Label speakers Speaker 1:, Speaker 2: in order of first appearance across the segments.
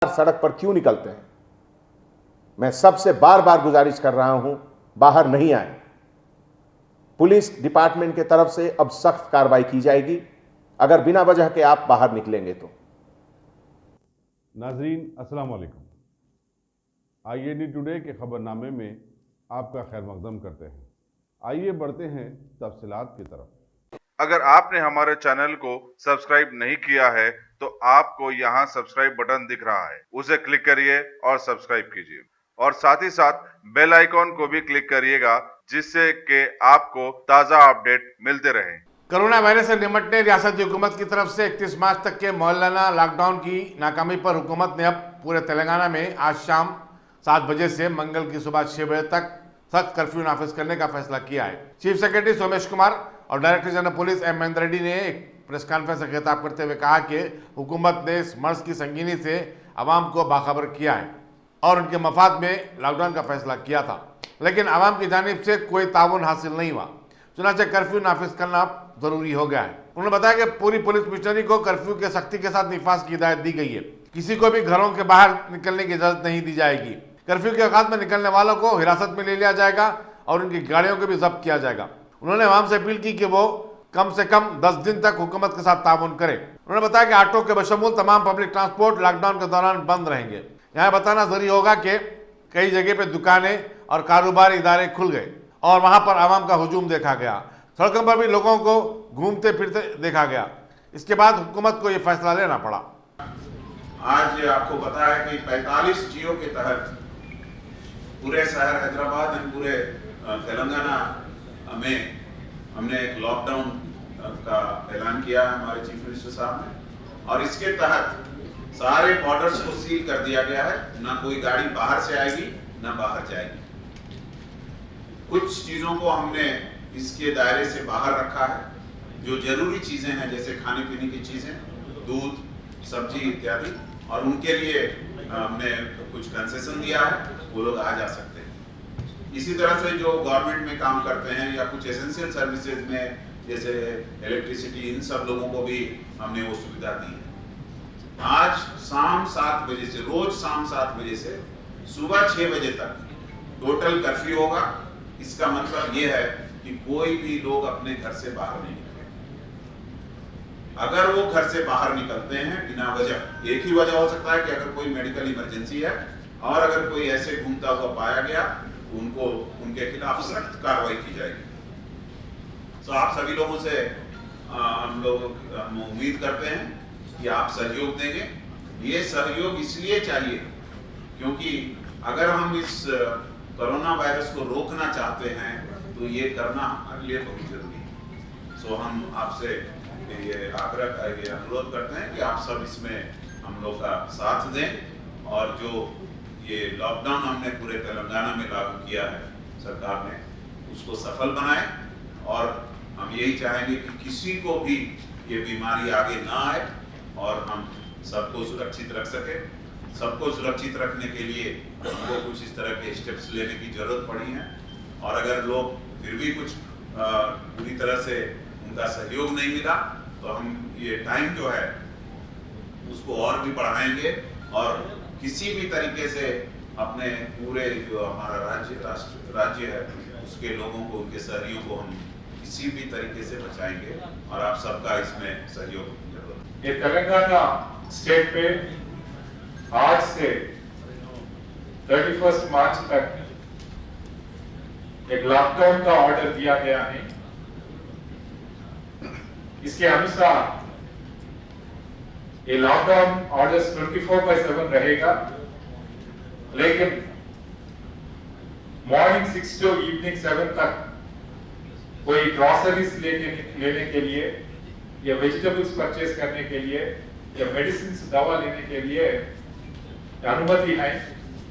Speaker 1: सड़क पर क्यों निकलते हैं। मैं सबसे बार बार गुजारिश कर रहा हूं, बाहर नहीं आए। पुलिस डिपार्टमेंट के तरफ से अब सख्त कार्रवाई की जाएगी अगर बिना वजह के आप बाहर निकलेंगे तो।
Speaker 2: नाजरीन अस्सलाम वालेकुम। IAD टुडे के खबरनामे में आपका खैर मकदम करते हैं। आइए बढ़ते हैं तफसीलात की तरफ।
Speaker 3: अगर आपने हमारे चैनल को सब्सक्राइब नहीं किया है तो आपको यहाँ सब्सक्राइब बटन दिख रहा है, उसे क्लिक करिए और सब्सक्राइब कीजिए और साथ ही साथ बेल आइकॉन को भी क्लिक करिएगा जिससे कि आपको ताज़ा अपडेट मिलते रहें।
Speaker 4: कोरोना वायरस से निपटने रियासती हुकूमत की तरफ से 31 मार्च तक के मौलाना लॉकडाउन की नाकामी पर हुकूमत ने अब पूरे तेलंगाना में आज शाम 7 बजे से मंगल की सुबह 6 बजे तक सख्त कर्फ्यू नाफिज करने का फैसला किया है। चीफ सेक्रेटरी सोमेश कुमार और director general police M Mahendra Reddy ने एक प्रेस कॉन्फ्रेंस से खिताब करते हुए कहा कि हुकूमत ने इस मर्ज की संगीनी से आवाम को बाखबर किया है और उनके मफाद में लॉकडाउन का फैसला किया था, लेकिन आवाम की जानिब से कोई ताउन हासिल नहीं हुआ। चुनाचे कर्फ्यू नाफिज करना जरूरी हो गया है। उन्होंने बताया कि पूरी पुलिस मिशनरी को कर्फ्यू के सख्ती के साथ निफाज की हिदायत दी गई है। किसी को भी घरों के बाहर निकलने की इजाजत नहीं दी जाएगी। कर्फ्यू के औकात में निकलने वालों को हिरासत में ले लिया जाएगा और उनकी गाड़ियों को भी जब्त किया जाएगा। उन्होंने आवाम से अपील की कि वो कम से कम 10 दिन तक हुकूमत के साथ ताउन करें। उन्होंने बताया कि ऑटो के बशमूल तमाम पब्लिक ट्रांसपोर्ट लॉकडाउन के दौरान बंद रहेंगे। यहाँ बताना जरूरी होगा कि कई जगह पे दुकानें और कारोबारी इदारे खुल गए और वहां पर आवाम का हुजूम देखा गया। सड़कों पर भी लोगों को घूमते फिरते देखा गया। इसके बाद हुकूमत को यह फैसला लेना पड़ा।
Speaker 5: आज आपको पता है कि 45 जियो के तहत पूरे शहर हैदराबाद और पूरे तेलंगाना में हमने एक लॉकडाउन का ऐलान किया है हमारे चीफ मिनिस्टर साहब ने, और इसके तहत सारे बॉर्डर्स को सील कर दिया गया है। ना कोई गाड़ी बाहर से आएगी ना बाहर जाएगी। कुछ चीजों को हमने इसके दायरे से बाहर रखा है, जो जरूरी चीजें हैं जैसे खाने पीने की चीजें, दूध, सब्जी इत्यादि, और उनके लिए हमने कुछ कंसेशन दिया है, वो लोग आ जा सकते हैं। इसी तरह से जो गवर्नमेंट में काम करते हैं या कुछ एसेंशियल सर्विसेज में जैसे इलेक्ट्रिसिटी, इन सब लोगों को भी हमने वो सुविधा दी है। आज शाम 7 बजे से, रोज शाम 7 बजे से सुबह 6 बजे तक टोटल कर्फ्यू होगा। इसका मतलब ये है कि कोई भी लोग अपने घर से बाहर नहीं निकले। अगर वो घर से बाहर निकलते हैं बिना वजह, एक ही वजह हो सकता है कि अगर कोई मेडिकल इमरजेंसी है और अगर कोई ऐसे घूमता हुआ पाया गया तो उनको, उनके खिलाफ सख्त कार्रवाई की जाएगी। तो आप सभी लोगों से हम उम्मीद करते हैं कि आप सहयोग देंगे। ये सहयोग इसलिए चाहिए क्योंकि अगर हम इस कोरोना वायरस को रोकना चाहते हैं तो ये करना हमारे लिए बहुत जरूरी है। सो हम आपसे ये अनुरोध करते हैं कि आप सब इसमें हम लोग का साथ दें और जो ये लॉकडाउन हमने पूरे तेलंगाना में लागू किया है सरकार ने, उसको सफल बनाए। और हम यही चाहेंगे कि किसी को भी ये बीमारी आगे ना आए और हम सबको सुरक्षित रख सके। सबको सुरक्षित रखने के लिए हमको कुछ इस तरह के स्टेप्स लेने की जरूरत पड़ी है, और अगर लोग फिर भी कुछ पूरी तरह से उनका सहयोग नहीं मिला तो हम ये टाइम जो है उसको और भी बढ़ाएंगे और किसी भी तरीके से अपने पूरे जो हमारा राज्य है उसके लोगों को, उनके शहरियों को हम किसी भी तरीके से बचाएंगे और आप सबका इसमें सहयोग जरूर।
Speaker 6: ये तेलंगाना स्टेट पे आज से 31 मार्च तक एक लॉकडाउन का ऑर्डर दिया गया है। इसके अनुसार ये लॉकडाउन ऑर्डर 24/7 रहेगा, लेकिन मॉर्निंग 6 to इवनिंग 7 तक कोई ग्रोसरीज लेने के लिए या वेजिटेबल्स परचेज करने के लिए या मेडिसिन दवा लेने के लिए अनुमति है।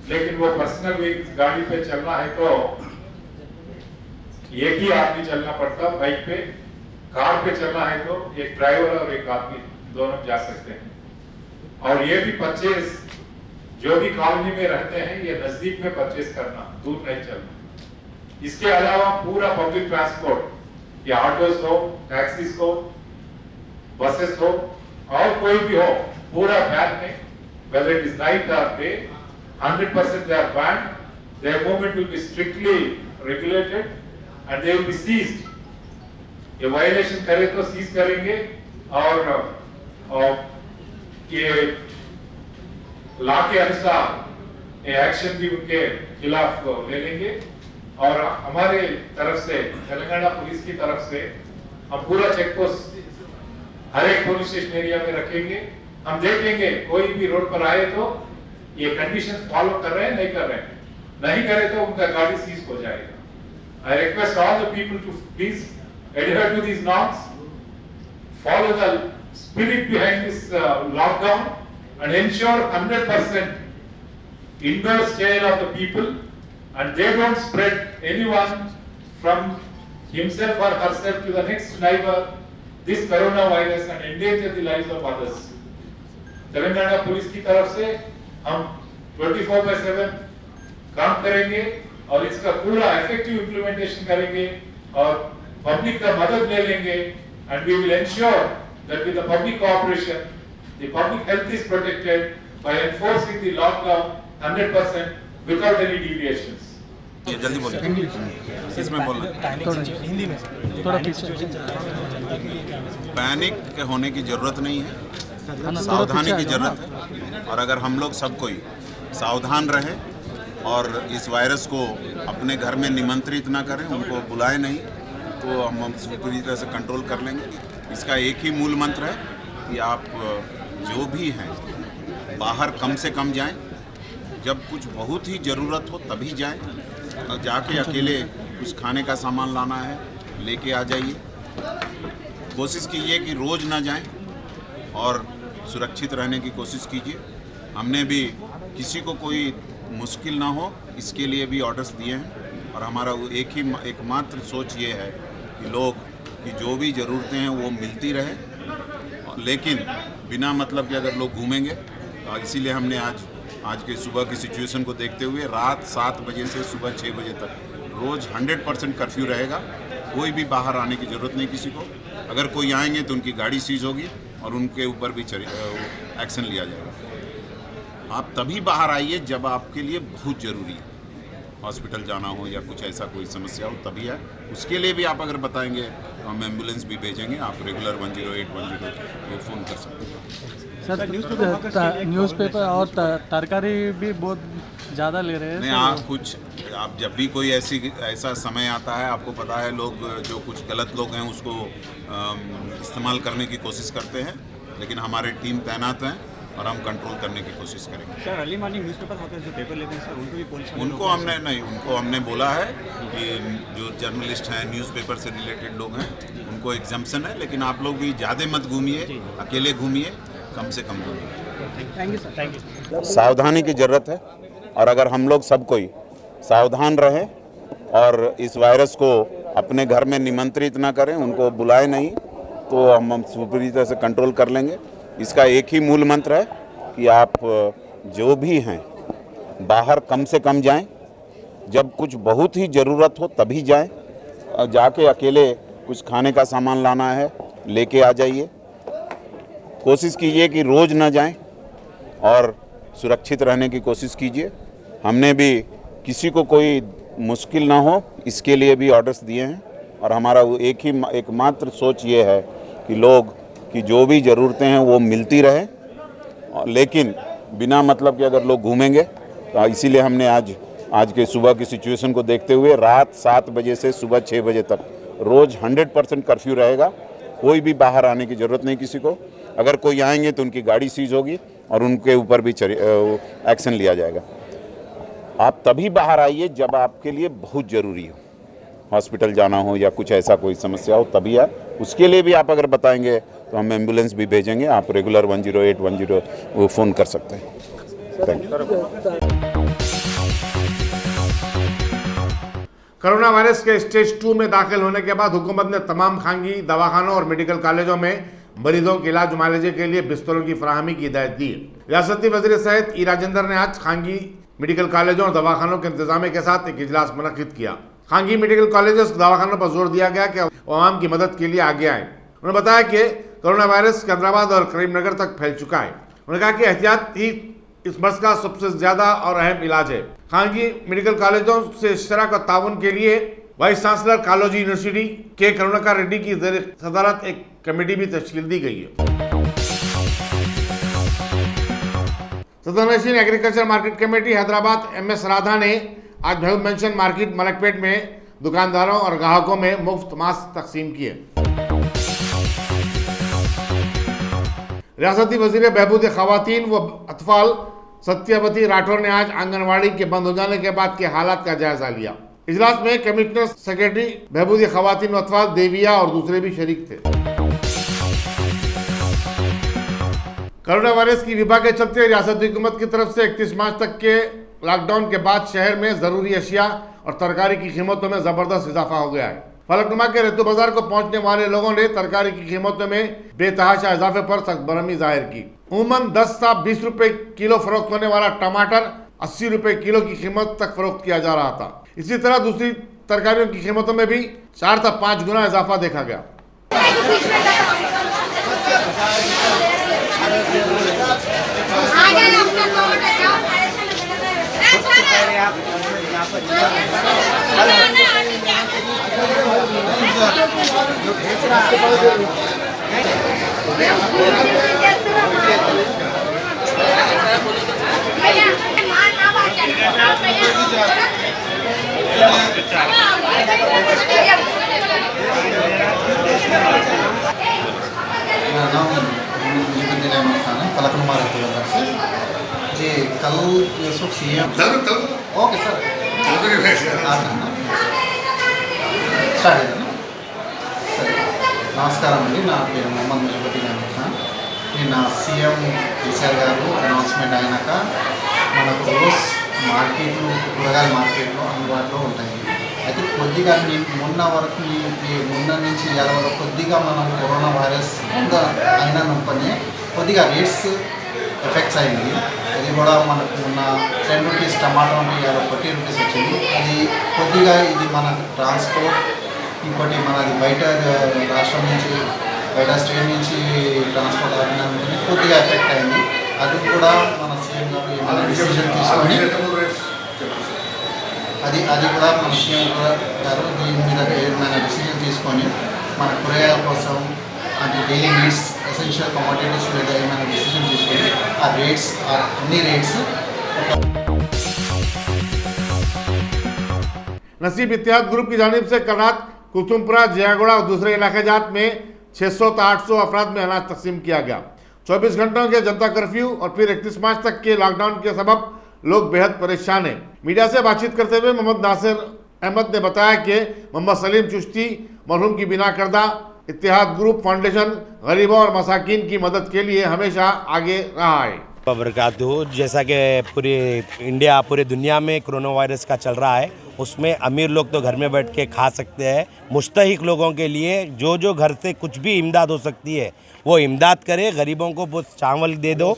Speaker 6: लेकिन वो पर्सनल व्हीकल्स गाड़ी पे चलना है तो एक ही आदमी चलना पड़ता, बाइक पे। कार पे चलना है तो एक ड्राइवर और एक आदमी दोनों जा सकते हैं। और ये भी परचेज जो भी कॉलोनी में रहते हैं ये नजदीक में परचेज करना, दूर नहीं चलना। इसके अलावा पूरा पब्लिक ट्रांसपोर्ट, या ऑटोस हो, टैक्सीज हो, बसेस हो और कोई भी हो, पूरा वैन में whether it is night or day, 100% they are banned. Their movement will be strictly regulated and they will be seized. ये वायलेशन करे तो सीज करेंगे और ये लॉ के अनुसार ये एक्शन भी उनके खिलाफ ले लेंगे। और हमारे तरफ से, तेलंगाना पुलिस की तरफ से, हम पूरा चेक पोस्ट हर एक पुलिस स्टेशन एरिया में रखेंगे। हम देखेंगे कोई भी रोड पर आए तो ये कंडीशन फॉलो कर रहे हैं, नहीं कर रहे हैं, नहीं करे तो उनका गाड़ी सीज हो जाएगा। I request all the people to please adhere to these norms, follow the spirit behind this lockdown and ensure 100% indoor stay of the people and they don't spread anyone from himself or herself to the next neighbor this coronavirus and endanger the lives of others. Telangana police की तरफ से हम 24/7 काम करेंगे और इसका पूरा effective implementation करेंगे और पब्लिक का मदद ले लेंगे and we will ensure that with the public cooperation the public health is protected by enforcing the lockdown 100% without any deviations.
Speaker 5: ये जल्दी बोलिए, इसमें बोलना
Speaker 7: हिंदी में थोड़ा पीछे।
Speaker 5: पैनिक होने की जरूरत नहीं है, सावधानी की जरूरत है। और अगर हम लोग सब कोई सावधान रहे और इस वायरस को अपने घर में निमंत्रित ना करें, उनको बुलाए नहीं, तो हम पूरी तरह से कंट्रोल कर लेंगे। इसका एक ही मूल मंत्र है कि आप जो भी हैं बाहर कम से कम जाएं, जब कुछ बहुत ही ज़रूरत हो तभी जाएं, और जाके अकेले कुछ खाने का सामान लाना है लेके आ जाइए। कोशिश कीजिए कि रोज़ ना जाएं और सुरक्षित रहने की कोशिश कीजिए। हमने भी किसी को कोई मुश्किल ना हो इसके लिए भी ऑर्डर्स दिए हैं और हमारा एकमात्र सोच ये है कि लोग की जो भी ज़रूरतें हैं वो मिलती रहे, लेकिन बिना मतलब के अगर लोग घूमेंगे, इसीलिए हमने आज के सुबह की सिचुएशन को देखते हुए रात 7 बजे से सुबह 6 बजे तक रोज़ 100% कर्फ्यू रहेगा। कोई भी बाहर आने की ज़रूरत नहीं किसी को। अगर कोई आएंगे तो उनकी गाड़ी सीज होगी और उनके ऊपर भी एक्शन लिया जाएगा। आप तभी बाहर आइए जब आपके लिए बहुत ज़रूरी है, हॉस्पिटल जाना हो या कुछ ऐसा कोई समस्या हो तभी है। उसके लिए भी आप अगर बताएंगे तो हम एम्बुलेंस भी भेजेंगे। आप रेगुलर 108 102 फ़ोन कर सकते हैं।
Speaker 7: सर न्यूज़पेपर और तरकारी भी बहुत ज़्यादा ले रहे हैं।
Speaker 5: नहीं, आप जब भी कोई ऐसा समय आता है, आपको पता है लोग जो कुछ गलत लोग हैं उसको इस्तेमाल करने की कोशिश करते हैं, लेकिन हमारी टीम तैनात हैं और हम कंट्रोल करने की कोशिश करेंगे।
Speaker 8: सर अर्ली मॉर्निंग न्यूज़पेपर होते हैं जो पेपर लेते हैं सर, उनको भी पुलिस
Speaker 5: उनको हमने बोला है कि जो जर्नलिस्ट हैं, न्यूज़पेपर से रिलेटेड लोग हैं, उनको एग्जम्पशन है, लेकिन आप लोग भी ज़्यादा मत घूमिए, अकेले घूमिए, कम से कम घूमिए।
Speaker 7: Thank you sir. Thank you.
Speaker 5: सावधानी की ज़रूरत है और अगर हम लोग सब कोई सावधान रहें और इस वायरस को अपने घर में निमंत्रित ना करें, उनको बुलाए नहीं, तो हम पूरी तरह से कंट्रोल कर लेंगे। इसका एक ही मूल मंत्र है कि आप जो भी हैं बाहर कम से कम जाएं, जब कुछ बहुत ही ज़रूरत हो तभी जाएं, और जाके अकेले कुछ खाने का सामान लाना है लेके आ जाइए। कोशिश कीजिए कि रोज़ ना जाएं और सुरक्षित रहने की कोशिश कीजिए। हमने भी किसी को कोई मुश्किल ना हो इसके लिए भी ऑर्डर्स दिए हैं और हमारा एकमात्र सोच ये है कि लोग की जो भी ज़रूरतें हैं वो मिलती रहे, लेकिन बिना मतलब के अगर लोग घूमेंगे, तो इसीलिए हमने आज के सुबह की सिचुएशन को देखते हुए रात 7 बजे से सुबह 6 बजे तक रोज़ 100% कर्फ्यू रहेगा। कोई भी बाहर आने की ज़रूरत नहीं किसी को। अगर कोई आएंगे तो उनकी गाड़ी सीज होगी और उनके ऊपर भी एक्शन लिया जाएगा। आप तभी बाहर आइए जब आपके लिए बहुत ज़रूरी हो, हॉस्पिटल जाना हो या कुछ ऐसा कोई समस्या हो तभी है। उसके लिए भी आप अगर बताएंगे तो हम एम्बुलेंस भी भेजेंगे। आप रेगुलर 108 102 फ़ोन कर सकते हैं। Thank you.
Speaker 4: कोरोना वायरस के स्टेज 2 में दाखिल होने के बाद हुकूमत ने तमाम खानगी दवाखानों और मेडिकल कॉलेजों में मरीजों के इलाज मुआलजे के लिए बिस्तरों की फराहमी की हिदायत दी। रियासती वज़ीर सहित ई राजेंद्र ने आज खानगी मेडिकल कॉलेजों और दवाखानों के इंतजामिया के साथ एक इजलास मुनक्किद किया। खानगी मेडिकल कॉलेज दवाखानों पर जोर दिया गया कि अवाम की मदद के लिए आगे आए। उन्होंने बताया कि कोरोना वायरस सिकंदराबाद और करीमनगर तक फैल चुका है। उन्होंने कहा कि एहतियाती इस मर्ज का सबसे ज्यादा और अहम इलाज है। खानगी मेडिकल कॉलेजों से इश्तराक और ताउन के लिए वाइस चांसलर कॉलेज यूनिवर्सिटी के करुणाकर रेड्डी की सदारत एक कमेटी भी तश्कील दी गई है। Southern Asian agriculture market committee Hyderabad MS Radha ने आज महबूब मेंशन मार्केट मलकपेट में दुकानदारों और ग्राहकों में मुफ्त मास्क तकसीम किए। रियासती वजीर बहबूद खवातीन व अतफाल सत्यवती राठौर ने आज आंगनवाड़ी के बंद हो जाने के बाद के हालात का जायजा लिया। इजलास में कमिश्नर सेक्रेटरी बहबूद खवातीन व अतफाल देविया और दूसरे भी शरीक थे। कोरोना वायरस की वबा के चलते रियासती हुकूमत की तरफ से 31 मार्च तक के लॉकडाउन के बाद शहर में जरूरी अशिया और तरकारी की कीमतों में जबरदस्त इजाफा हो गया है। फलकनुमा के रेतु बाजार को पहुंचने वाले लोगों ने तरकारी की कीमतों में बेतहाशा इजाफे पर सख्त बरहमी जाहिर की। उमूमन 10 से 20 रुपए किलो फरोख्त होने वाला टमाटर 80 रुपए किलो की कीमत तक फरोख्त किया जा रहा था। इसी तरह दूसरी तरकारियों की कीमतों में भी 4 से 5 गुना इजाफा देखा गया।
Speaker 9: मेरा नाम मुजीबुद्दीन अहमद खान है, फलकनुमा रेतु बाजार से जी। कल Yusuf CM okay sir start అయ్యాను సరే నమస్కారం అండి, నా పేరు మొహమ్మద్ ముజిబుద్దీన్ అహ్మద్ ఖాన్. నిన్న సీఎం కేసీఆర్ గారు అనౌన్స్మెంట్ అయినాక మనకు రోజు మార్కెట్లు కూరగాయల మార్కెట్లు అందుబాటులో ఉంటాయి. అయితే కొద్దిగా మొన్న వరకు మొన్న నుంచి ఇవాళ వరకు కొద్దిగా మనం కరోనా వైరస్ అయినా నొప్పని కొద్దిగా రేట్స్ ఎఫెక్ట్స్ అయింది. అది కూడా మనకు మొన్న 10 రూపీస్ టమాటా ఉంటే ఇవాళ 40 రూపీస్ వచ్చింది. అది కొద్దిగా ఇది మన ట్రాన్స్పోర్ట్, ఇంకోటి మనది బయట రాష్ట్రం నుంచి బయట స్టేట్ నుంచి ట్రాన్స్పోర్ట్ ఆపినందుకని కొద్దిగా ఎఫెక్ట్ అయింది. అది కూడా మన సీఎం గారు ఏమైనా డిసిజన్ తీసుకొని అది కూడా మన సీఎం గారు దీని మీద ఏమైనా డిసిజన్ తీసుకొని మన కూరగాయల కోసం అంటే డైలీ నీడ్స్ ఎసెన్షియల్ కమోడిటీస్ మీద ఏమైనా డిసిజన్ తీసుకొని ఆ రేట్స్ అన్ని రేట్స్
Speaker 4: नसीब इत्तेहाद ग्रुप की जानिब से कल रात कुतुमपुरा, जयागुड़ा और दूसरे इलाके जात में 600 से 800 अफराद में अनाज तकसीम किया गया। 24 घंटों के जनता कर्फ्यू और फिर 31 मार्च तक के लॉकडाउन के सबब लोग बेहद परेशान हैं। मीडिया से बातचीत करते हुए मोहम्मद नासिर अहमद ने बताया कि मोहम्मद सलीम चिश्ती मरहूम की बिना करदा इत्तेहाद ग्रुप फाउंडेशन गरीबों और मसाकीन की मदद के लिए हमेशा आगे रहा है।
Speaker 10: जैसा कि पूरी इंडिया पूरी दुनिया में कोरोना वायरस का चल रहा है, उसमें अमीर लोग तो घर में बैठ के खा सकते हैं। मुस्तहिक लोगों के लिए जो घर से कुछ भी इमदाद हो सकती है वो इमदाद करे। गरीबों को वो चावल दे दो,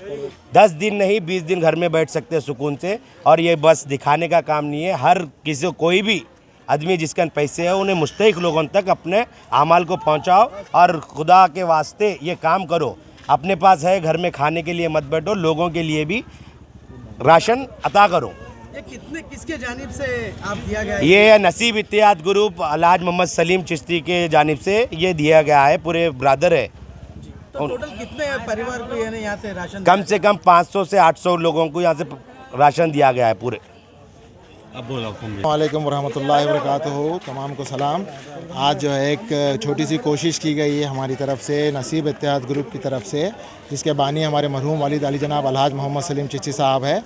Speaker 10: 10 दिन नहीं 20 दिन घर में बैठ सकते हैं सुकून से। और ये बस दिखाने का काम नहीं है। हर किसी कोई भी आदमी जिसका पैसे है उन्हें मुस्तहिक लोगों तक अपने अमाल को पहुँचाओ और खुदा के वास्ते ये काम करो। अपने पास है घर में खाने के लिए मत बैठो, लोगों के लिए भी राशन अता करो।
Speaker 11: ये किसके जानिब से आप दिया गया है?
Speaker 10: ये नसीब इत्तेहाद ग्रुप अलहाज मोहम्मद सलीम चिश्ती के जानिब से ये दिया गया है, पूरे ब्रदर है।
Speaker 11: तो टोटल कितने परिवार को यहाँ से राशन?
Speaker 10: कम से कम 500 से 800 लोगों को यहाँ से राशन दिया गया है पूरे।
Speaker 12: वालेकुम रहमतुल्लाहि व बरकातुहू। तमाम को सलाम। आज जो है एक छोटी सी कोशिश की गई है हमारी तरफ से, नसीब इत्तेहाद ग्रुप की तरफ से, जिसके बानी हमारे मरहूम वालिद अली जनाब अलहाज मोहम्मद सलीम चिश्ती साहब है।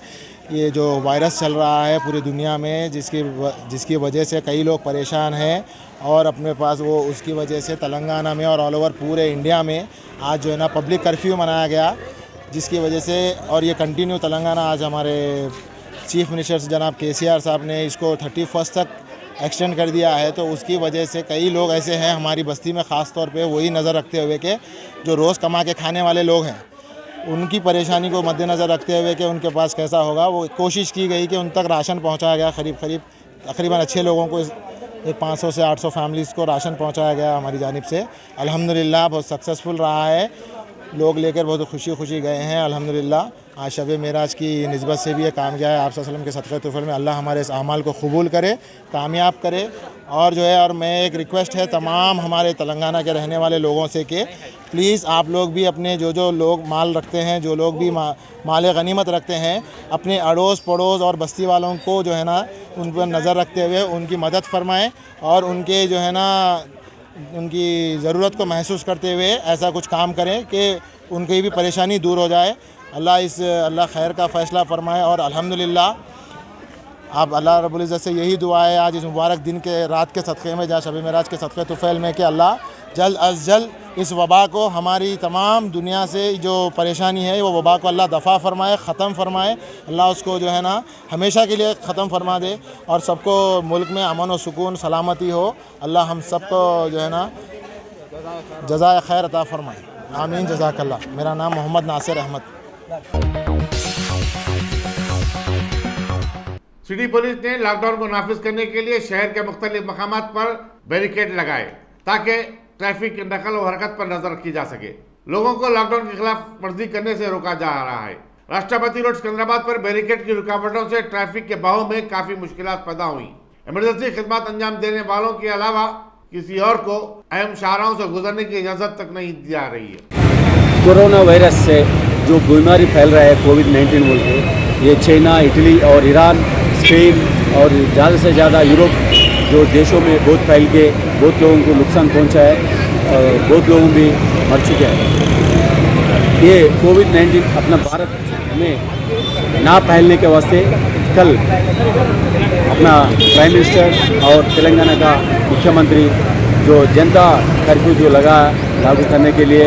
Speaker 12: ये जो वायरस चल रहा है पूरी दुनिया में, जिसकी वजह से कई लोग परेशान हैं और अपने पास वो उसकी वजह से तेलंगाना में और ऑल ओवर पूरे इंडिया में आज जो है ना पब्लिक कर्फ्यू मनाया गया, जिसकी वजह से और ये कंटिन्यू तेलंगाना आज हमारे चीफ मिनिस्टर जनाब KCR साहब ने इसको 31 तक एक्सटेंड कर दिया है। तो उसकी वजह से कई लोग ऐसे हैं हमारी बस्ती में, ख़ास तौर पे वही नज़र रखते हुए कि जो रोज़ कमा के खाने वाले लोग हैं उनकी परेशानी को मद्देनज़र रखते हुए कि उनके पास कैसा होगा, वो कोशिश की गई कि उन तक राशन पहुंचाया गया। तकरीबन अच्छे लोगों को 500 से 800 फैमिलीज़ को राशन पहुंचाया गया हमारी जानिब से। अल्हम्दुलिल्लाह बहुत सक्सेसफुल रहा है। लोग लेकर बहुत खुशी खुशी गए हैं। अल्हम्दुलिल्लाह आज शब मेराज की निस्बत से भी ये काम किया है। आप सल्लल्लाहु अलैहि वसल्लम के सदक़े तुफ़ल में अल्लाह हमारे इस अमाल को कबूल करे, कामयाब करे। और जो है, और मैं एक रिक्वेस्ट है तमाम हमारे तेलंगाना के रहने वाले लोगों से कि प्लीज़ आप लोग भी अपने जो लोग माल रखते हैं, जो लोग भी माल गनीमत रखते हैं, अपने अड़ोस पड़ोस और बस्ती वालों को जो है ना उन पर नज़र रखते हुए उनकी मदद फरमाएँ और उनके जो है ना उनकी ज़रूरत को महसूस करते हुए ऐसा कुछ काम करें कि उनकी भी परेशानी दूर हो जाए। अल्लाह खैर का फ़ैसला फरमाए। और अल्हम्दुलिल्लाह आप अल्लाह रब्बुल इज़्ज़त से यही दुआ है आज इस मुबारक दिन के रात के सदक़े में, जहाँ शब मेराज के सदक़े तुफ़ैल में, कि अल्लाह जल्द अज़ जल्द इस वबा को, हमारी तमाम दुनिया से जो परेशानी है वो वबा को अल्लाह दफ़ा फ़रमाए, ख़त्म फ़रमाए। अल्लाह उसको जो है ना हमेशा के लिए ख़त्म फ़रमा दे और सबको मुल्क में अमन और सुकून सलामती हो। अल्लाह हम सबको जो है ना जज़ाए खैर अता फ़रमाए। आमीन, जज़ाकल्लाह। मेरा नाम मोहम्मद नासिर अहमद।
Speaker 4: सिटी पुलिस ने लॉकडाउन को नाफिज करने के लिए शहर के मुख्तलिफ मकामात पर बैरिकेड लगाए ताकि ट्रैफिक की नकल और हरकत पर नजर रखी जा सके। लोगों को लॉकडाउन के खिलाफ वर्जी करने से रोका जा रहा है। राष्ट्रपति रोड सिकंदराबाद पर बैरिकेड की रुकावटों से ट्रैफिक के बहाव में काफी मुश्किलात पैदा हुई। इमरजेंसी खिदमत अंजाम देने वालों के अलावा किसी और को अहम शाहराहों से गुजरने की इजाजत तक नहीं दी जा रही है।
Speaker 13: कोरोना वायरस से जो बीमारी फैल रहा है कोविड-19 बोल के, ये चाइना, इटली और ईरान, स्पेन और ज़्यादा से ज़्यादा यूरोप जो देशों में बहुत फैल के बहुत लोगों को नुकसान पहुंचा है और बहुत लोग भी मर चुके हैं। ये कोविड-19 अपना भारत में ना फैलने के वास्ते कल अपना प्राइम मिनिस्टर और तेलंगाना का मुख्यमंत्री जो जनता कर्फ्यू जो लगा लागू करने के लिए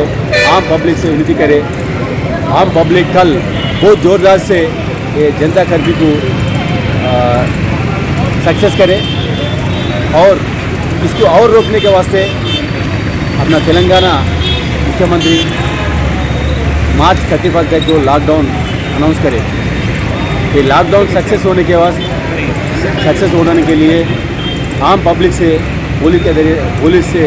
Speaker 13: आम पब्लिक से विनती करे। आम पब्लिक कल बहुत ज़ोरदार से ये जनता कर्फ्यू को सक्सेस करे और इसको और रोकने के वास्ते अपना तेलंगाना मुख्यमंत्री मार्च 31 तक को लॉकडाउन अनाउंस करे। ये लॉकडाउन सक्सेस होने के लिए आम पब्लिक से पुलिस से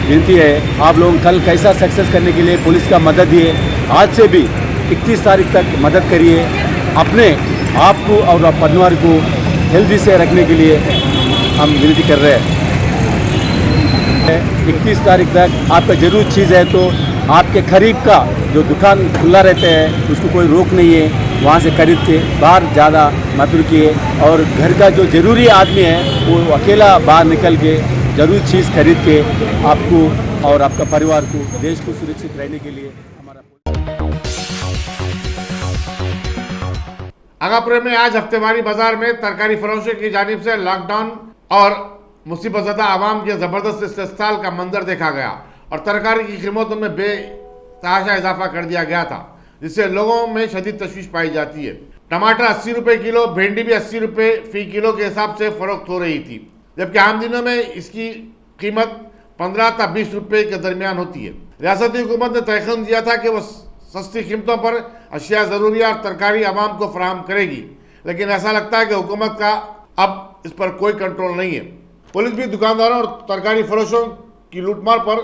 Speaker 13: विनती है, आप लोग कल कैसा सक्सेस करने के लिए पुलिस का मदद दिए। आज से भी 31 तारीख तक मदद करिए। अपने आप को और परिवार को हेल्दी से रखने के लिए हम विनती कर रहे हैं। 31 तारीख तक आपका ज़रूर चीज़ है तो आपके करीब का जो दुकान खुला रहते हैं उसको कोई रोक नहीं है, वहाँ से खरीद के बाहर ज़्यादा मत रुकिए। और घर का जो ज़रूरी आदमी है वो अकेला बाहर निकल के ज़रूरी चीज़ खरीद के आपको और आपका परिवार को, देश को सुरक्षित रहने के लिए
Speaker 4: आगापुरे में आज हफ्तेवारी बाजार में तरकारी फरोशों की जानिब से लॉकडाउन और मुसीबतज़दा आवाम के जबरदस्त इस्तेसाल का मंजर देखा गया और तरकारी की कीमतों में बेतहाशा इजाफा कर दिया गया था, जिससे लोगों में शदीद तशवीश पाई जाती है। टमाटर 80 रुपये किलो, भिंडी भी 80 रुपये फी किलो के हिसाब से फरोख्त हो रही थी, जबकि आम दिनों में इसकी कीमत 15 से 20 रुपये के दरमियान होती है। रियासती हुकूमत ने तयकीन दिया था कि वह सस्ती कीमतों पर अशिया ज़रूरिया और तरकारी आवाम को फराहम करेगी, लेकिन ऐसा लगता है कि हुकूमत का अब इस पर कोई कंट्रोल नहीं है। पुलिस भी दुकानदारों और तरकारी फरोशों की लूटमार पर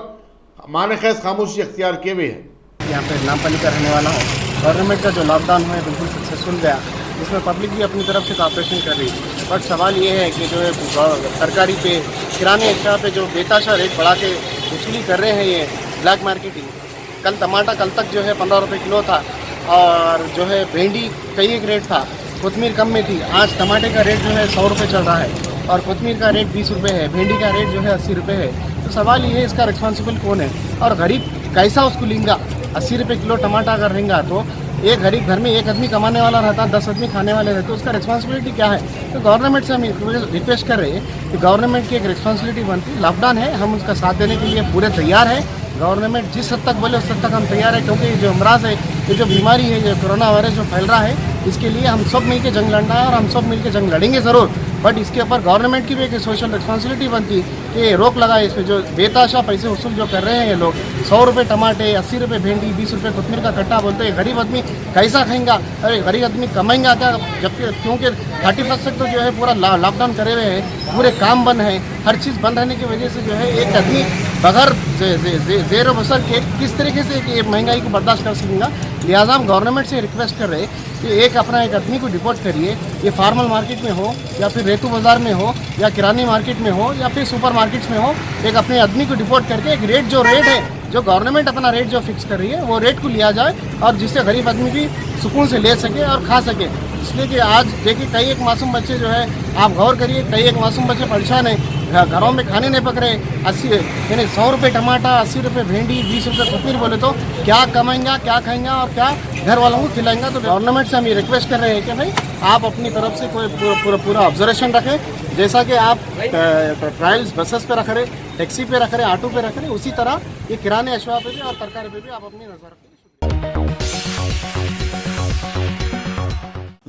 Speaker 4: माने खैस खामोशी अख्तियार किए हुए है।
Speaker 14: यहाँ पे नामपल्ली का रहने वाला हूँ। गवर्नमेंट का जो लॉकडाउन हुआ है बिल्कुल सक्सेसफुल गया, इसमें पब्लिक भी अपनी तरफ से कॉपरेशन कर रही है। बट सवाल ये है कि जो है तरकारी पे, किराने अशिया पे जो बेताशा रेट बढ़ा के वसूली कर रहे हैं, ये ब्लैक मार्केटिंग। कल टमाटर कल तक जो है 15 रुपये किलो था और जो है भिंडी कई एक रेट था, कोतमीर कम में थी। आज टमाटे का रेट जो है 100 रुपये चल रहा है और कोतमीर का रेट 20 रुपये है, भिंडी का रेट जो है 80 रुपये है। तो सवाल ये है इसका रिस्पॉन्सिबल कौन है और गरीब कैसा उसको लेंगा। 80 रुपये किलो टमाटर अगर रहेगा तो एक गरीब घर में एक आदमी कमाने वाला रहता, 10 आदमी खाने वाले रहते, तो उसका रिस्पॉन्सिबिलिटी क्या है। तो गवर्नमेंट से हम रिक्वेस्ट कर रहे हैं कि गवर्नमेंट की एक रिस्पॉन्सिबिलिटी बनती, लॉकडाउन है, हम उसका साथ देने के लिए पूरे तैयार हैं। गवर्नमेंट जिस हद तक बोले उस हद तक हम तैयार है, क्योंकि जो अमराज है, ये जो बीमारी है, जो कोरोना वायरस जो फैल रहा है, इसके लिए हम सब मिलकर जंग लड़ना है और हम सब मिलकर जंग लड़ेंगे ज़रूर। बट इसके ऊपर गवर्नमेंट की भी एक सोशल रिस्पॉन्सिबिलिटी बनती कि रोक लगाए इस पर। जो बेताशा पैसे वसूल जो कर रहे हैं ये लोग, 100 रुपये टमाटे, 80 रुपये भिंडी, 20 रुपये कोतमीर का कट्टा बोलते हैं। गरीब आदमी कैसा खाएंगा? अरे गरीब आदमी कमाएंगा क्या? जबकि क्योंकि 31 तक तो जो है पूरा लॉकडाउन करे हुए हैं, पूरे काम बंद हैं, हर चीज़ बंद रहने की वजह से जो है एक आदमी बगैर ज़ेर बसर के किस तरीके से ये महंगाई को बर्दाश्त कर सकेंगे। लिहाजा हम गवर्नमेंट से रिक्वेस्ट कर रहे हैं कि एक आदमी को डिपोर्ट करिए, ये फार्मल मार्केट में हो या फिर रेतू बाज़ार में हो या किरानी मार्केट में हो या फिर सुपर मार्केट्स में हो, एक अपने आदमी को डिपोर्ट करके एक रेट है जो गवर्नमेंट अपना रेट जो फिक्स कर रही है वो रेट को लिया जाए और जिससे गरीब आदमी भी सुकून से ले सके और खा सके। इसलिए कि आज देखिए कई एक मासूम बच्चे जो है, आप गौर करिए, कई एक मासूम बच्चे परेशान हैं, घरों में खाने नहीं पक रहे। 80 यानी 100 रुपये टमाटर, 80 रुपये भिंडी, 20 रुपये कोथिंबीर बोले तो क्या कमाएंगे, क्या खाएंगे और क्या घर वालों को खिलाएंगे। तो गवर्नमेंट से हम ये रिक्वेस्ट कर रहे हैं कि भाई आप अपनी तरफ से कोई पूरा ऑब्जर्वेशन रखें, जैसा कि आप ट्रायल्स बसेस पे रख रहे, टैक्सी पे रख रहे, ऑटो पे रख रहे, उसी तरह ये किराने अशवा पे भी और तरकारी पे भी आप अपनी नजर रखें।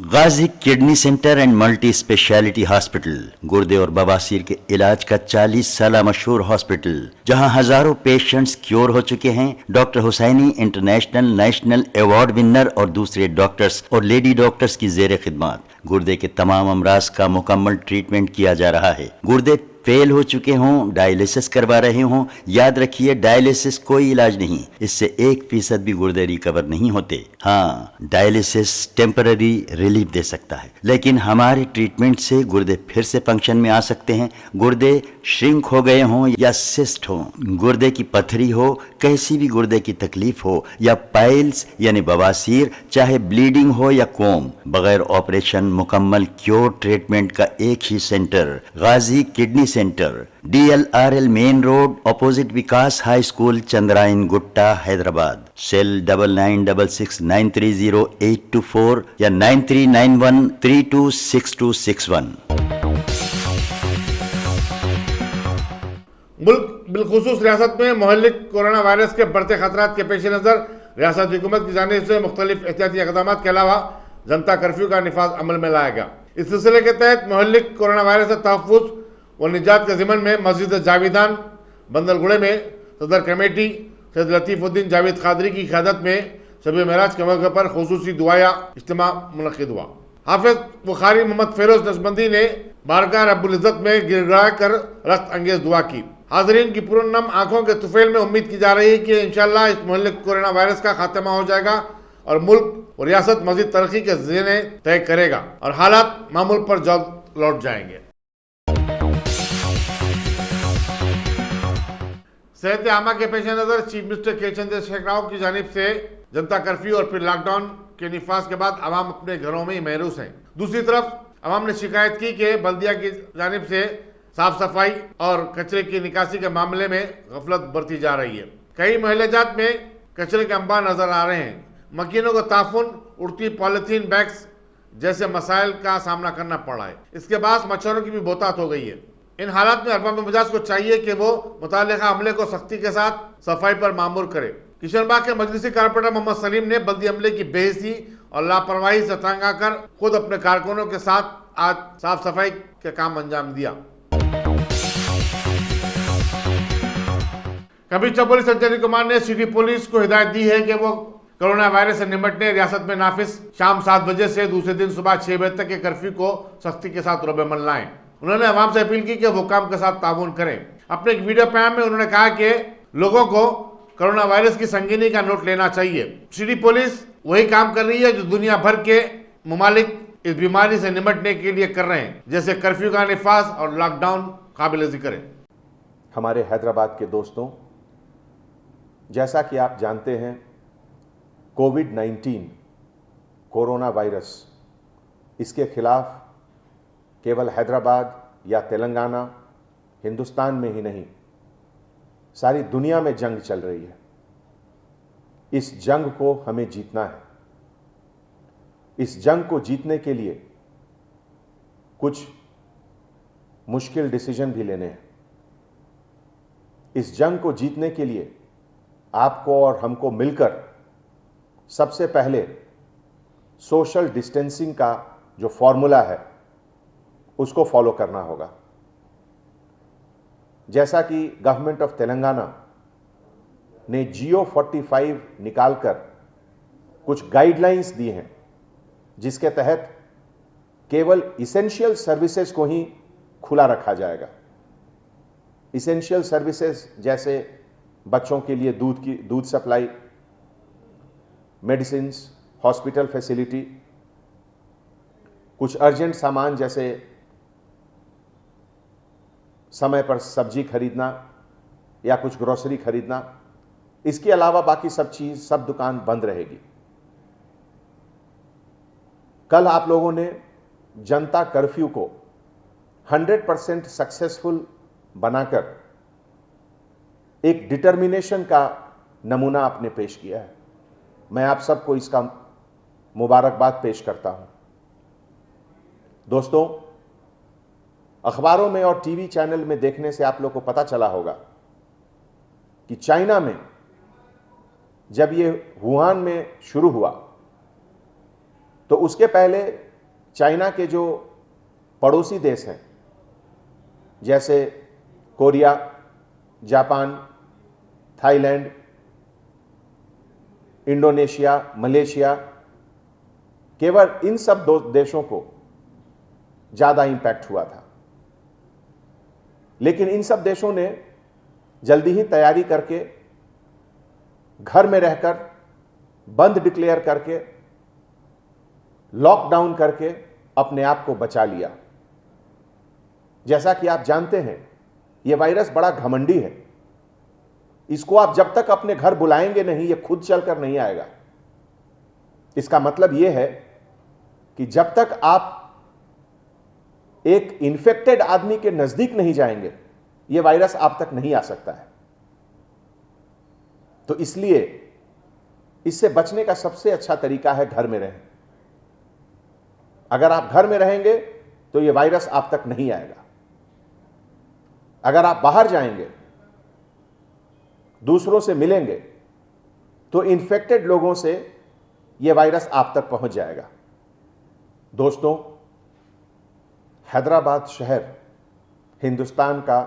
Speaker 15: Ghazi kidney centre and multi speciality hospital, गुर्दे और बवासीर के इलाज का 40 साल मशहूर हॉस्पिटल, जहां हजारों पेशेंट्स क्योर हो चुके हैं। Doctor Husaini international national award winner और दूसरे डॉक्टर्स और लेडी डॉक्टर्स की जेर खिदमत गुर्दे के तमाम अमराज का मुकम्मल ट्रीटमेंट किया जा रहा है। गुर्दे फेल हो चुके हों, डायलिसिस करवा रहे हों, याद रखिए डायलिसिस कोई इलाज नहीं, इससे 1% भी गुर्दे रिकवर नहीं होते। हाँ, डायलिसिस टेम्पररी रिलीफ दे सकता है, लेकिन हमारे ट्रीटमेंट से गुर्दे फिर से फंक्शन में आ सकते हैं। गुर्दे श्रिंक हो गए हों या सिस्ट हो, गुर्दे की पथरी हो, कैसी भी गुर्दे की तकलीफ हो या पाइल्स यानी बवासीर, चाहे ब्लीडिंग हो या कोम, बगैर ऑपरेशन मुकम्मल क्योर ट्रीटमेंट का एक ही centre, Ghazi kidney centre, DLRL main road, opposite Vikas high school, Chandrayan Gutta, Hyderabad. Cell 9966930824 या 9391326261।
Speaker 4: मुल्क बिलखुसूस रियासत में मोहल्लिक कोरोना वायरस के बढ़ते खतरात के पेश नज़र रियासत हुकूमत की जानिब से मुख्तलिफ एहतियाती इक़दाम के अलावा जनता कर्फ्यू का निफाज अमल में लाया गया। इस सिलसिले के तहत मोहल्लिक कोरोना वायरस से तहफ़्फ़ुज़ व निजात के ज़िमन में मस्जिद जाविदान बंदलगुड़े में सदर कमेटी सैयद लतीफ़ुद्दीन जावेद क़ादरी की क़यादत में शब मेराज के मौके पर खुसूसी दुआया इज्तिमा मुनक़्क़िद हुआ। हाफ़िज़ बुखारी मोहम्मद फ़िरोज़ नशबंदी ने बारगाह रब्बुल इज़्ज़त में गिड़गिड़ा कर रक्त अंगेज़ दुआ की। हाज़रीन की पुरन्नम आंखों के तुफ़ैल में उम्मीद की जा रही है कि इंशाअल्लाह इस मोहल्लिक कोरोना वायरस का खात्मा हो जाएगा और मुल्क और रियासत मज़ीद तरक्की के ज़ीने तय करेगा और हालात मामूल पर जल्द लौट जाएंगे। सेहत आमा के पेश नज़र चीफ मिनिस्टर के चंद्रशेखर राव की जानिब से जनता कर्फ्यू और फिर लॉकडाउन के निफाज के बाद आवाम अपने घरों में ही महरूस हैं। दूसरी तरफ आवाम ने शिकायत की कि बल्दिया की जानिब से साफ सफाई और कचरे की निकासी के मामले में गफलत बरती जा रही है। कई महल्लेजात में कचरे के अंबार नजर आ रहे हैं। मकीनों को ताफुन, उड़ती पॉलीथीन बैग्स जैसे मसाइल का सामना करना पड़ा है। इसके बाद मच्छरों की भी बहुतात हो गई है। इन हालात में अरबाब मिजाज को चाहिए कि वो मुतालिका अमले को सख्ती के साथ सफाई पर मामूर करे। किशनबाग के मजलिसी कारपोरेटर मोहम्मद सलीम ने बल्दी अमले की बेहिसी और लापरवाही से तंग आकर खुद अपने कारकुनों के साथ आज साफ सफाई का काम अंजाम दिया। कभी चौबोली संजय कुमार ने सिटी पुलिस को हिदायत दी है कि वो कोरोना वायरस से निपटने रियासत में नाफिज शाम 7 बजे से दूसरे दिन सुबह 6 बजे तक के कर्फ्यू को सख्ती के साथ रोबेमल लाएं। उन्होंने आवाम से अपील की कि वो काम के साथ ताउन करें। अपने एक वीडियो पैगाम में उन्होंने कहा कि लोगों को कोरोना वायरस की संगीनी का नोट लेना चाहिए। सिटी पुलिस वही काम कर रही है जो दुनिया भर के ममालिक इस बीमारी से निपटने के लिए कर रहे हैं, जैसे कर्फ्यू का निफाज और लॉकडाउन काबिल जिक्र है।
Speaker 1: हमारे हैदराबाद के दोस्तों, जैसा कि आप जानते हैं, कोविड-19 कोरोना वायरस, इसके खिलाफ केवल हैदराबाद या तेलंगाना, हिंदुस्तान में ही नहीं, सारी दुनिया में जंग चल रही है। इस जंग को हमें जीतना है। इस जंग को जीतने के लिए कुछ मुश्किल डिसीजन भी लेने हैं। इस जंग को जीतने के लिए आपको और हमको मिलकर सबसे पहले सोशल डिस्टेंसिंग का जो फॉर्मूला है उसको फॉलो करना होगा। जैसा कि गवर्नमेंट ऑफ तेलंगाना ने जियो 45 निकालकर कुछ गाइडलाइंस दी हैं, जिसके तहत केवल इसेंशियल सर्विसेज को ही खुला रखा जाएगा। इसेंशियल सर्विसेज जैसे बच्चों के लिए दूध सप्लाई, मेडिसिन्स, हॉस्पिटल फैसिलिटी, कुछ अर्जेंट सामान जैसे समय पर सब्जी खरीदना या कुछ ग्रोसरी खरीदना, इसके अलावा बाकी सब दुकान बंद रहेगी। कल आप लोगों ने जनता कर्फ्यू को 100% सक्सेसफुल बनाकर एक डिटर्मिनेशन का नमूना आपने पेश किया है। मैं आप सबको इसका मुबारकबाद पेश करता हूं। दोस्तों, अखबारों में और टीवी चैनल में देखने से आप लोग को पता चला होगा कि चाइना में जब ये वुहान में शुरू हुआ तो उसके पहले चाइना के जो पड़ोसी देश हैं जैसे Korea, Japan, Thailand, Indonesia, Malaysia, केवल इन सब दो देशों को ज़्यादा इंपैक्ट हुआ था। लेकिन इन सब देशों ने जल्दी ही तैयारी करके घर में रहकर बंद डिक्लेयर करके लॉकडाउन करके अपने आप को बचा लिया। जैसा कि आप जानते हैं, यह वायरस बड़ा घमंडी है। इसको आप जब तक अपने घर बुलाएंगे नहीं, यह खुद चलकर नहीं आएगा। इसका मतलब यह है कि जब तक आप एक इन्फेक्टेड आदमी के नजदीक नहीं जाएंगे, यह वायरस आप तक नहीं आ सकता है। तो इसलिए इससे बचने का सबसे अच्छा तरीका है घर में रहें। अगर आप घर में रहेंगे तो यह वायरस आप तक नहीं आएगा। अगर आप बाहर जाएंगे, दूसरों से मिलेंगे, तो इन्फेक्टेड लोगों से यह वायरस आप तक पहुंच जाएगा। दोस्तों, हैदराबाद शहर हिंदुस्तान का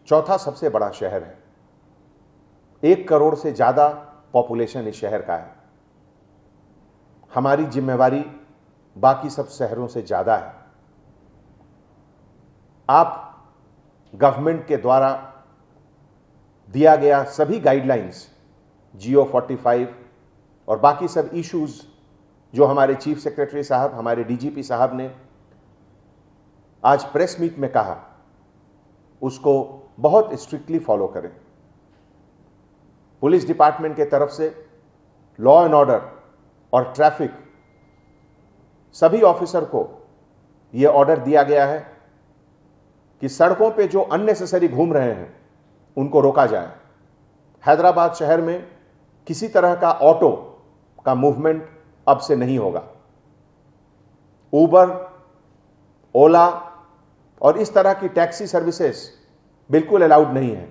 Speaker 1: चौथा सबसे बड़ा शहर है। 1 करोड़ से ज्यादा पॉपुलेशन इस शहर का है। हमारी जिम्मेवारी बाकी सब शहरों से ज्यादा है। आप गवर्नमेंट के द्वारा दिया गया सभी गाइडलाइंस, GO45 और बाकी सब इश्यूज जो हमारे चीफ सेक्रेटरी साहब, हमारे DGP साहब ने आज प्रेस मीट में कहा, उसको बहुत स्ट्रिक्टली फॉलो करें। पुलिस डिपार्टमेंट के तरफ से लॉ एंड ऑर्डर और ट्रैफिक सभी ऑफिसर को यह ऑर्डर दिया गया है कि सड़कों पे जो अननेसेसरी घूम रहे हैं उनको रोका जाए। हैदराबाद शहर में किसी तरह का ऑटो का मूवमेंट अब से नहीं होगा। उबर, ओला और इस तरह की टैक्सी सर्विसेज बिल्कुल अलाउड नहीं है।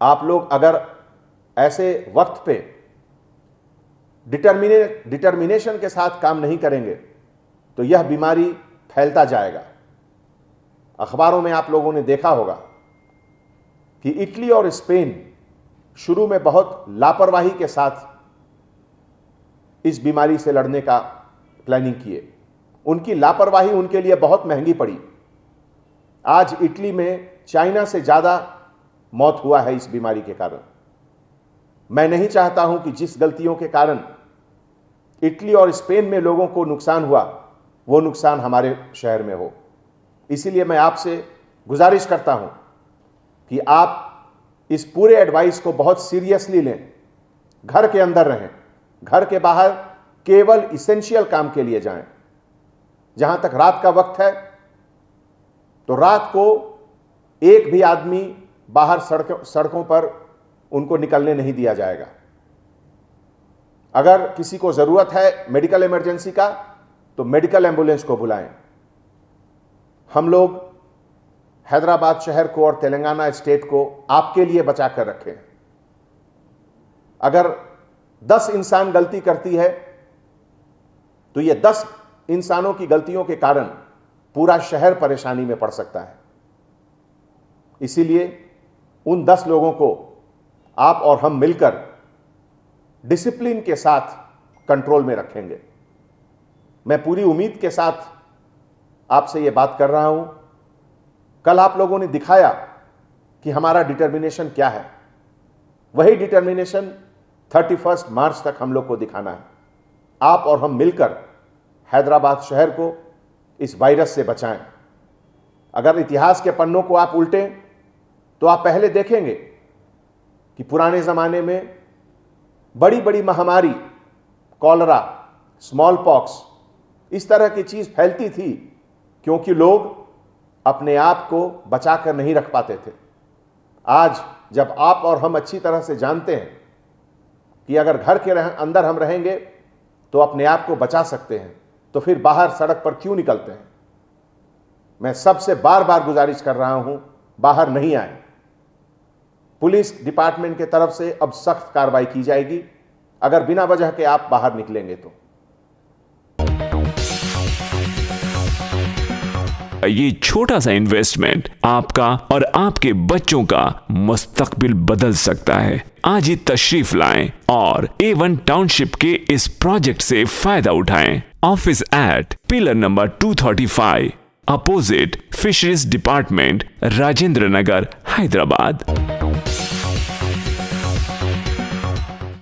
Speaker 1: आप लोग अगर ऐसे वक्त पे डिटर्मिनेशन के साथ काम नहीं करेंगे तो यह बीमारी फैलता जाएगा। अखबारों में आप लोगों ने देखा होगा कि इटली और स्पेन शुरू में बहुत लापरवाही के साथ इस बीमारी से लड़ने का प्लानिंग किए। उनकी लापरवाही उनके लिए बहुत महंगी पड़ी। आज इटली में चाइना से ज्यादा मौत हुआ है इस बीमारी के कारण। मैं नहीं चाहता हूं कि जिस गलतियों के कारण इटली और स्पेन में लोगों को नुकसान हुआ, वो नुकसान हमारे शहर में हो। इसीलिए मैं आपसे गुजारिश करता हूं कि आप इस पूरे एडवाइस को बहुत सीरियसली लें। घर के अंदर रहें, घर के बाहर केवल इसेंशियल काम के लिए जाएं। जहां तक रात का वक्त है तो रात को एक भी आदमी बाहर सड़कों पर उनको निकलने नहीं दिया जाएगा। अगर किसी को जरूरत है मेडिकल इमरजेंसी का तो मेडिकल एम्बुलेंस को बुलाएं। हम लोग हैदराबाद शहर को और तेलंगाना स्टेट को आपके लिए बचा कर रखें। अगर 10 इंसान गलती करती है तो ये 10 इंसानों की गलतियों के कारण पूरा शहर परेशानी में पड़ सकता है। इसीलिए उन 10 लोगों को आप और हम मिलकर डिसिप्लिन के साथ कंट्रोल में रखेंगे। मैं पूरी उम्मीद के साथ आपसे यह बात कर रहा हूं। कल आप लोगों ने दिखाया कि हमारा डिटर्मिनेशन क्या है। वही डिटर्मिनेशन 31 मार्च तक हम लोग को दिखाना है। आप और हम मिलकर हैदराबाद शहर को इस वायरस से बचाएं। अगर इतिहास के पन्नों को आप उल्टें तो आप पहले देखेंगे कि पुराने ज़माने में बड़ी बड़ी महामारी, कॉलरा, स्मॉल पॉक्स, इस तरह की चीज़ फैलती थी क्योंकि लोग अपने आप को बचा कर नहीं रख पाते थे। आज जब आप और हम अच्छी तरह से जानते हैं कि अगर घर के अंदर हम रहेंगे तो अपने आप को बचा सकते हैं, तो फिर बाहर सड़क पर क्यों निकलते हैं। मैं सबसे बार बार गुजारिश कर रहा हूं, बाहर नहीं आए। पुलिस डिपार्टमेंट के तरफ से अब सख्त कार्रवाई की जाएगी अगर बिना वजह के आप बाहर निकलेंगे तो।
Speaker 16: ये छोटा सा इन्वेस्टमेंट आपका और आपके बच्चों का मुस्तकबिल बदल सकता है। आज ही तशरीफ लाएं और A1 टाउनशिप के इस प्रोजेक्ट से फायदा उठाएं। Office at pillar number 235 opposite fisheries department, Rajendra Nagar, Hyderabad.